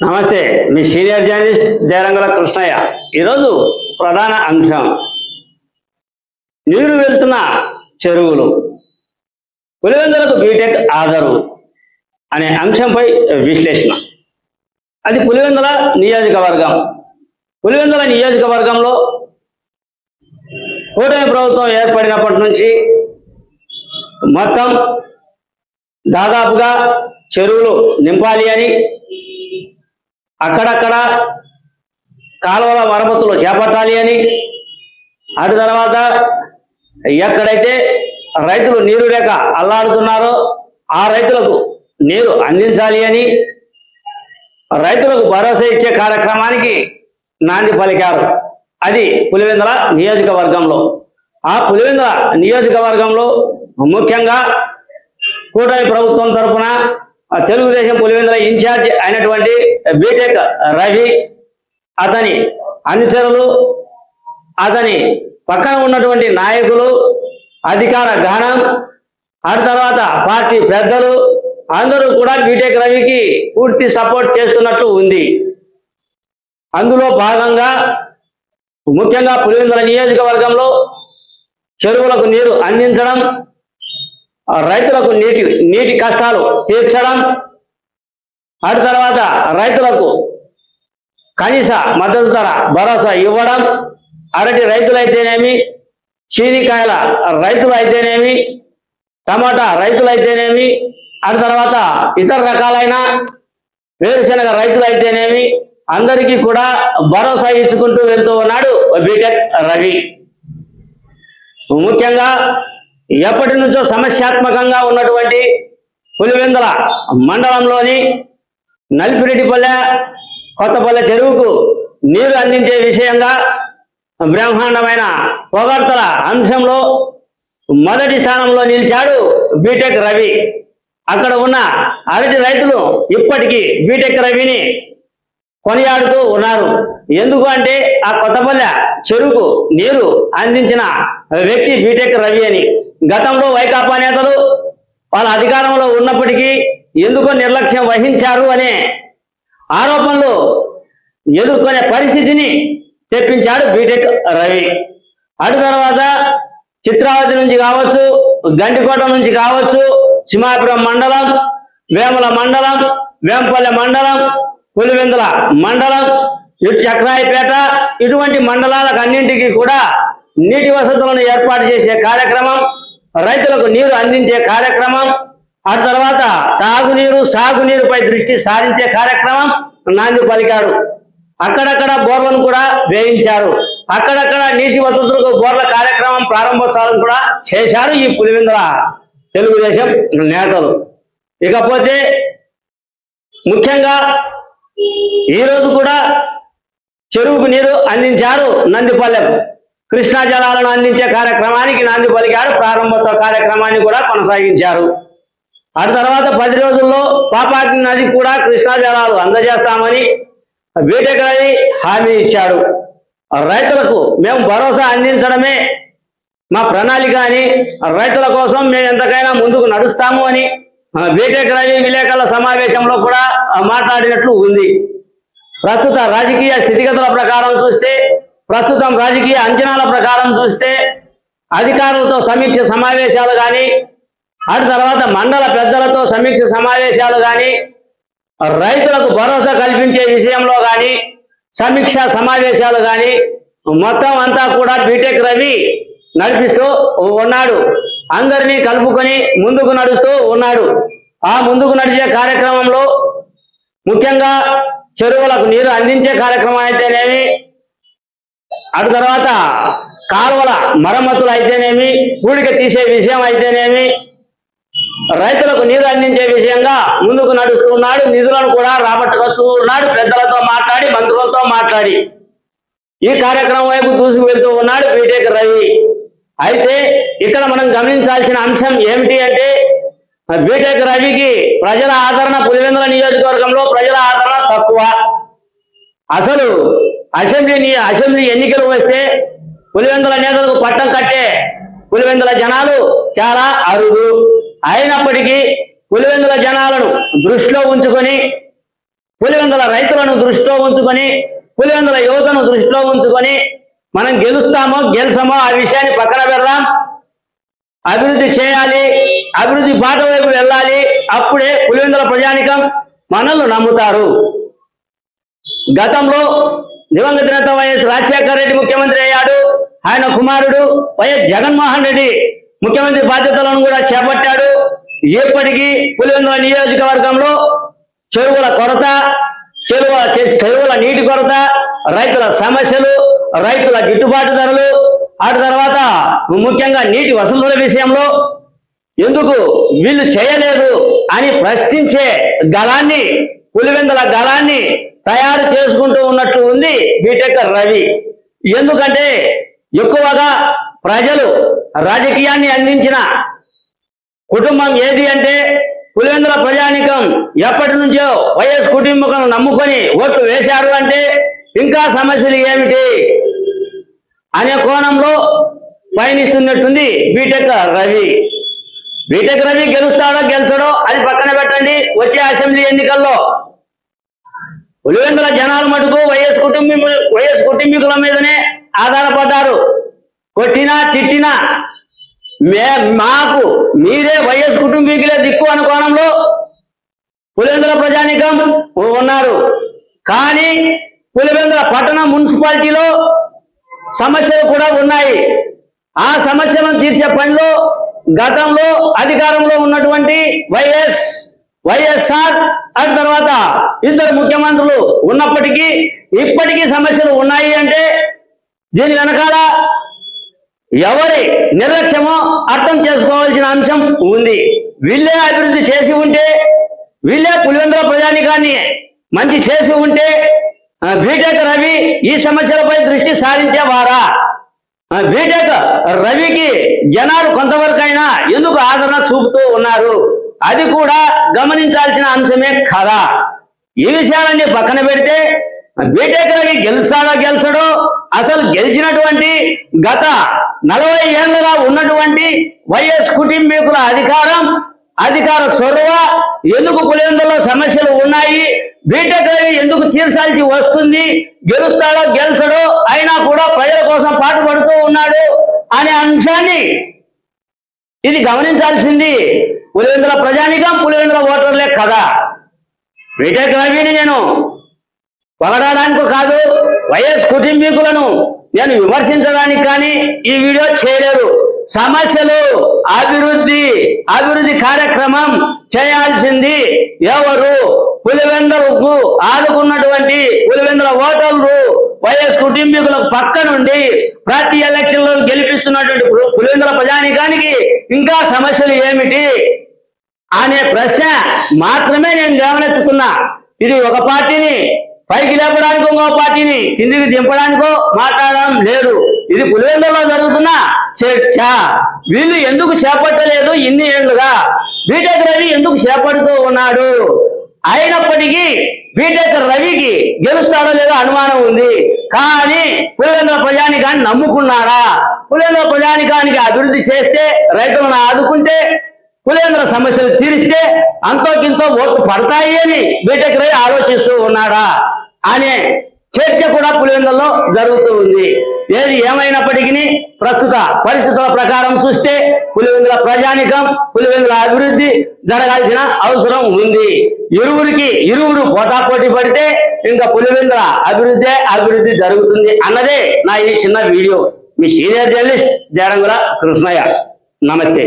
నమస్తే, మీ senior journalist Derangula Krishnaiah. ఈరోజు ప్రధాన అంశం నీరు వెళ్తున్న చెరువులు, పులివెందులకు బీటెక్ ఆదరు అనే అంశంపై విశ్లేషణ. అది పులివెందుల నియోజకవర్గం. పులివెందుల నియోజకవర్గంలో కూటమి ప్రభుత్వం ఏర్పడినప్పటి నుంచి మొత్తం దాదాపుగా చెరువులు నింపాలి అని, అక్కడక్కడ కాలువల మరమ్మతులు చేపట్టాలి అని, అటు తర్వాత ఎక్కడైతే రైతులు నీరు లేక అల్లాడుతున్నారో ఆ రైతులకు నీరు అందించాలి అని, రైతులకు భరోసా ఇచ్చే కార్యక్రమానికి నాంది పలికారు. అది పులివెందుల నియోజకవర్గంలో. ఆ పులివెందుల నియోజకవర్గంలో ముఖ్యంగా కూటమి ప్రభుత్వం తరఫున తెలుగుదేశం పులివెందుల ఇన్ఛార్జ్ అయినటువంటి బీటెక్ రవి, అతని అనుచరులు, అతని పక్కన ఉన్నటువంటి నాయకులు, అధికార గణం, ఆ తర్వాత పార్టీ పెద్దలు అందరూ కూడా బీటెక్ రవికి పూర్తి సపోర్ట్ చేస్తున్నట్టు ఉంది. అందులో భాగంగా ముఖ్యంగా పులివెందుల నియోజకవర్గంలో చెరువులకు నీరు అందించడం, రైతులకు నీటి కష్టాలు తీర్చడం, అటు తర్వాత రైతులకు కనీస మద్దతు ధర భరోసా ఇవ్వడం, అరటి రైతులైతేనేమి, చీనికాయల రైతులు అయితేనేమి, టమాటా రైతులైతేనేమి, అటు తర్వాత ఇతర రకాలైన వేరుశనగ రైతులైతేనేమి అందరికీ కూడా భరోసా ఇచ్చుకుంటూ వెళ్తూ ఉన్నాడు బీటెక్ రవి. ముఖ్యంగా ఎప్పటి నుంచో సమస్యాత్మకంగా ఉన్నటువంటి పులివెందుల మండలంలోని నలిపిరెడ్డిపల్లె, కొత్తపల్లె చెరువుకు నీరు అందించే విషయంగా బ్రహ్మాండమైన పొగడ్తల అంశంలో మొదటి స్థానంలో నిలిచాడు బీటెక్ రవి. అక్కడ ఉన్న అరటి రైతులు ఇప్పటికీ బీటెక్ రవిని కొనియాడుతూ ఉన్నారు. ఎందుకు అంటే ఆ కొత్తపల్లె చెరువుకు నీరు అందించిన వ్యక్తి బీటెక్ రవి అని. గతంలో వైకాపా నేతలు వాళ్ళ అధికారంలో ఉన్నప్పటికీ ఎందుకో నిర్లక్ష్యం వహించారు అనే ఆరోపణలు ఎదుర్కొనే పరిస్థితిని తెప్పించాడు బీటెక్ రవి. అటు తర్వాత చిత్రావతి నుంచి కావచ్చు, గండికోట నుంచి కావచ్చు, సింహాపురం మండలం, వేముల మండలం, వేంపల్లె మండలం, పులివెందుల మండలం, ఇటు చక్రాయిపేట, ఇటువంటి మండలాలకు అన్నింటికీ కూడా నీటి వసతులను ఏర్పాటు చేసే కార్యక్రమం, రైతులకు నీరు అందించే కార్యక్రమం, ఆ తర్వాత తాగునీరు సాగునీరుపై దృష్టి సారించే కార్యక్రమం నాంది పలికాడు. అక్కడక్కడ బోర్లను కూడా వేయించారు. అక్కడక్కడ నీటి వసతులకు బోర్ల కార్యక్రమం ప్రారంభోత్సవాలను కూడా చేశారు ఈ పులివెందుల తెలుగుదేశం నేతలు. ఇకపోతే ముఖ్యంగా ఈరోజు కూడా చెరువుకు నీరు అందించారు. నందిపల్లెకు కృష్ణా జలాలను అందించే కార్యక్రమానికి నాంది పలికాడు. ప్రారంభోత్సవ కార్యక్రమాన్ని కూడా కొనసాగించారు. ఆ తర్వాత 10 రోజుల్లో పాపాకి నది కూడా కృష్ణా జలాలు అందజేస్తామని బీటెక్ రవి హామీ ఇచ్చాడు. రైతులకు మేము భరోసా అందించడమే మా ప్రణాళిక అని, రైతుల కోసం మేము ఎంతకైనా ముందుకు నడుస్తాము అని బీటెక్ రవి విలేకరుల సమావేశంలో కూడా మాట్లాడినట్లు ఉంది. ప్రస్తుత రాజకీయ స్థితిగతుల ప్రకారం చూస్తే, ప్రస్తుతం రాజకీయ అంచనాల ప్రకారం చూస్తే అధికారులతో సమీక్ష సమావేశాలు కానీ, అటు తర్వాత మండల పెద్దలతో సమీక్ష సమావేశాలు కానీ, రైతులకు భరోసా కల్పించే విషయంలో కానీ సమీక్షా సమావేశాలు కానీ మొత్తం అంతా కూడా బీటెక్ రవి నడిపిస్తూ ఉన్నాడు. అందరినీ కలుపుకొని ముందుకు నడుస్తూ ఉన్నాడు. ఆ ముందుకు నడిచే కార్యక్రమంలో ముఖ్యంగా చెరువులకు నీరు అందించే కార్యక్రమం అయితేనేమి, అటు తర్వాత కాలువల మరమ్మతులు అయితేనేమి, పూడిక తీసే విషయం అయితేనేమి, రైతులకు నీరు అందించే విషయంగా ముందుకు నడుస్తున్నాడు. నిధులను కూడా రాబట్టుకొస్తూ ఉన్నాడు. పెద్దలతో మాట్లాడి, మంత్రులతో మాట్లాడి ఈ కార్యక్రమం వైపు దూసుకు వెళ్తూ ఉన్నాడు బీటెక్ రవి. అయితే ఇక్కడ మనం గమనించాల్సిన అంశం ఏమిటి అంటే, బీటెక్ రవికి ప్రజల ఆదరణ పులివెందుల నియోజకవర్గంలో ప్రజల ఆదరణ తక్కువ. అసలు అసెంబ్లీ ఎన్నికలు వస్తే పులివెందుల నేతలకు పట్టం కట్టే పులివెందుల జనాలు చాలా అరుదు. అయినప్పటికీ పులివెందుల జనాలను దృష్టిలో ఉంచుకొని పులివెందుల రైతులను దృష్టిలో ఉంచుకొని, పులివెందుల యువతను దృష్టిలో ఉంచుకొని మనం గెలుస్తామో గెలిచామో ఆ విషయాన్ని పక్కన పెడదాం. అభివృద్ధి చేయాలి, అభివృద్ధి బాట వైపు వెళ్ళాలి. అప్పుడే పులివెందుల ప్రజానికం మనల్ని నమ్ముతారు. గతంలో దివంగత నేత వైఎస్ రాజశేఖర రెడ్డి ముఖ్యమంత్రి అయ్యాడు. ఆయన కుమారుడు వైఎస్ జగన్మోహన్ రెడ్డి ముఖ్యమంత్రి బాధ్యతలను కూడా చేపట్టాడు. ఇప్పటికీ పులివెందుల నియోజకవర్గంలో చెరువుల కొరత, చెరువుల నీటి కొరత, రైతుల సమస్యలు, రైతుల గిట్టుబాటు ధరలు, ఆ తర్వాత ముఖ్యంగా నీటి వసతుల విషయంలో ఎందుకు వీళ్ళు చేయలేదు అని ప్రశ్నించే గళాన్ని, పులివెందుల గళాన్ని తయారు చేసుకుంటూ ఉన్నట్లు ఉంది బీటెక్ రవి. ఎందుకంటే ఎక్కువగా ప్రజలు రాజకీయాన్ని అందించిన కుటుంబం ఏది అంటే పులివెందుల ప్రజానికం ఎప్పటి నుంచో వైఎస్ కుటుంబం నమ్ముకొని ఓట్లు వేశారు. అంటే ఇంకా సమస్యలు ఏమిటి అనే కోణంలో పయనిస్తున్నట్టుంది బీటెక్ రవి. బీటెక్ రవి గెలుస్తాడో గెలిచడో అది పక్కన పెట్టండి. వచ్చే అసెంబ్లీ ఎన్నికల్లో పులివెందుల జనాలు మటుకు వైఎస్ కుటుంబీకుల మీదనే ఆధారపడ్డారు. కొట్టినా తిట్టినా మాకు మీరే వైఎస్ కుటుంబీకులే దిక్కు అనే కోణంలో పులివెందుల ప్రజానికం ఉన్నారు. కానీ పులివెందుల పట్టణ మున్సిపాలిటీలో సమస్యలు కూడా ఉన్నాయి. ఆ సమస్యలను తీర్చే పనిలో గతంలో అధికారంలో ఉన్నటువంటి వైఎస్ఆర్ ఆ తర్వాత ఇద్దరు ముఖ్యమంత్రులు ఉన్నప్పటికీ ఇప్పటికీ సమస్యలు ఉన్నాయి. అంటే దీని వెనకాల ఎవరి నిర్లక్ష్యమో అర్థం చేసుకోవాల్సిన అంశం ఉంది. వీళ్ళే అభివృద్ధి చేసి ఉంటే, వీళ్ళే పులివెందుల ప్రజానికాన్ని మంచి చేసి ఉంటే బీటెక్ రవి ఈ సమస్యలపై దృష్టి సారించేవారా? బీటెక్ రవికి జనాలు కొంతవరకైనా ఎందుకు ఆదరణ చూపుతూ ఉన్నారు? అది కూడా గమనించాల్సిన అంశమే కదా. ఈ విషయాలన్నీ పక్కన పెడితే బీటెక్ రవి గెలిచాడో అసలు గెలిచినటువంటి గత 40 ఏళ్లుగా ఉన్నటువంటి వైఎస్ కుటుంబీకుల అధికార చొరవ ఎందుకు పులివెందులలో సమస్యలు ఉన్నాయి, బీటెక్ రవి ఎందుకు తీర్చాల్సి వస్తుంది, గెలుస్తాడో గెలిచడో అయినా కూడా ప్రజల కోసం పాటుపడుతూ ఉన్నాడు అనే అంశాన్ని ఇది గమనించాల్సింది పులివెందుల ప్రజానికం, పులివెందుల ఓటర్లే కదా. బీటెక్ రవిని నేను పొగడడానికో కాదు, వైఎస్ కుటుంబీకులను నేను విమర్శించడానికి కానీ ఈ వీడియో చేయలేరు. సమస్యలు, అభివృద్ధి కార్యక్రమం చేయాల్సింది ఎవరు? పులివెందులకు ఆదుకున్నటువంటి పులివెందుల ఓటర్లు వైఎస్ కుటుంబీకులకు పక్క నుండి ప్రతి ఎలక్షన్లో గెలిపిస్తున్నటువంటి పులివెందుల ప్రజానికానికి ఇంకా సమస్యలు ఏమిటి అనే ప్రశ్న మాత్రమే నేను లేవనెత్తుతున్నా. ఇది ఒక పార్టీని పైకి లేపడానికి, ఇంకో పార్టీని కిందికి దింపడానికో మాట్లాడడం లేదు. ఇది పులివెందులలో జరుగుతున్న చర్చ. వీళ్ళు ఎందుకు చేపట్టలేదు ఇన్ని ఏళ్లుగా? బీటెక్ రవి ఎందుకు చేపడుతూ ఉన్నాడు? అయినప్పటికీ బీటెక్ రవికి గెలుస్తాడో లేదో అనుమానం ఉంది. కానీ పులివెందుల ప్రజానికాన్ని నమ్ముకున్నారా? పులివెందుల ప్రజానికానికి అభివృద్ధి చేస్తే, రైతులను ఆదుకుంటే, పులివెందుల సమస్యలు తీరిస్తే అంతోకింతో ఓట్లు పడతాయి అని బీటెక్ రవి ఆలోచిస్తూ ఉన్నాడా అనే చర్చ కూడా పులివెందులలో జరుగుతూ ఉంది. ఏది ఏమైనప్పటికీ ప్రస్తుత పరిస్థితుల ప్రకారం చూస్తే పులివెందుల పులివెందుల అభివృద్ధి జరగాల్సిన అవసరం ఉంది. ఇరువురు పోటాపోటీ పడితే ఇంకా పులివెందుల అభివృద్ధి జరుగుతుంది అన్నదే నా ఈ చిన్న వీడియో. మీ సీనియర్ జర్నలిస్ట్ దేరంగుల కృష్ణయ్య. నమస్తే.